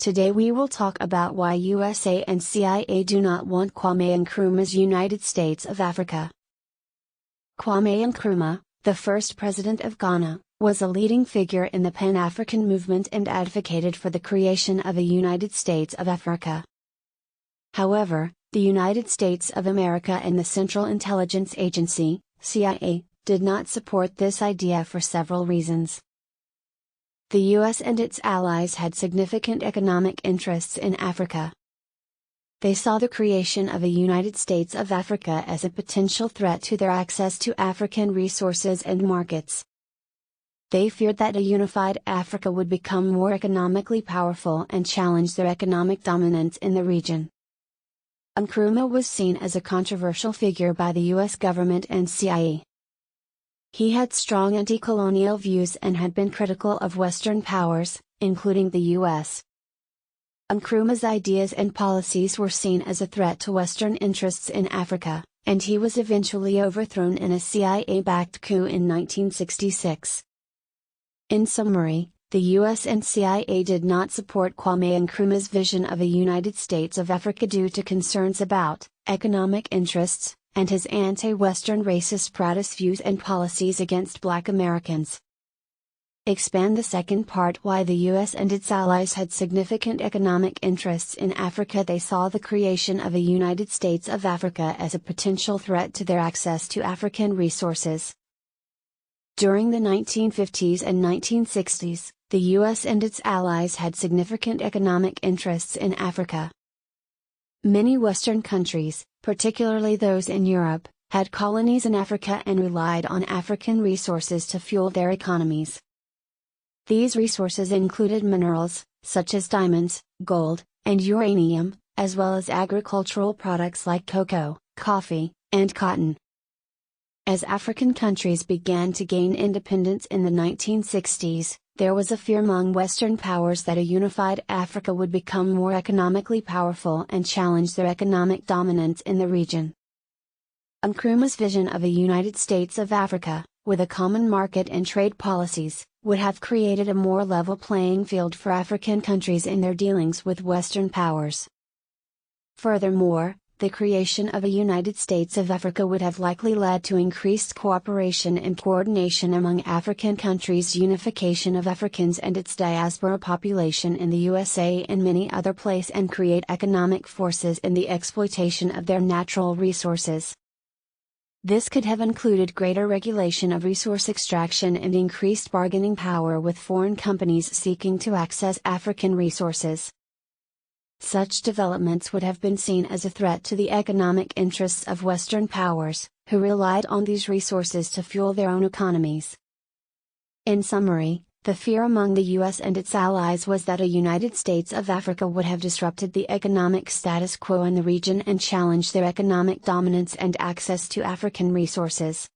Today we will talk about why USA and CIA do not want Kwame Nkrumah's United States of Africa. Kwame Nkrumah, the first president of Ghana, was a leading figure in the Pan-African movement and advocated for the creation of a United States of Africa. However, the United States of America and the Central Intelligence Agency, CIA, did not support this idea for several reasons. The US and its allies had significant economic interests in Africa. They saw the creation of a United States of Africa as a potential threat to their access to African resources and markets. They feared that a unified Africa would become more economically powerful and challenge their economic dominance in the region. Nkrumah was seen as a controversial figure by the US government and CIA. He had strong anti-colonial views and had been critical of Western powers, including the US. Nkrumah's ideas and policies were seen as a threat to Western interests in Africa, and he was eventually overthrown in a CIA-backed coup in 1966. In summary, the US and CIA did not support Kwame Nkrumah's vision of a United States of Africa due to concerns about economic interests, and his anti-Western racist protest views and policies against Black Americans. Expand the second part. Why the US and its allies had significant economic interests in Africa. They saw the creation of a United States of Africa as a potential threat to their access to African resources. During the 1950s and 1960s, the US and its allies had significant economic interests in Africa. Many Western countries, particularly those in Europe, had colonies in Africa and relied on African resources to fuel their economies. These resources included minerals, such as diamonds, gold, and uranium, as well as agricultural products like cocoa, coffee, and cotton. As African countries began to gain independence in the 1960s, there was a fear among Western powers that a unified Africa would become more economically powerful and challenge their economic dominance in the region. Nkrumah's vision of a United States of Africa, with a common market and trade policies, would have created a more level playing field for African countries in their dealings with Western powers. Furthermore, the creation of a United States of Africa would have likely led to increased cooperation and coordination among African countries, unification of Africans and its diaspora population in the USA and many other places, and create economic forces in the exploitation of their natural resources. This could have included greater regulation of resource extraction and increased bargaining power with foreign companies seeking to access African resources. Such developments would have been seen as a threat to the economic interests of Western powers, who relied on these resources to fuel their own economies. In summary, the fear among the US and its allies was that a United States of Africa would have disrupted the economic status quo in the region and challenged their economic dominance and access to African resources.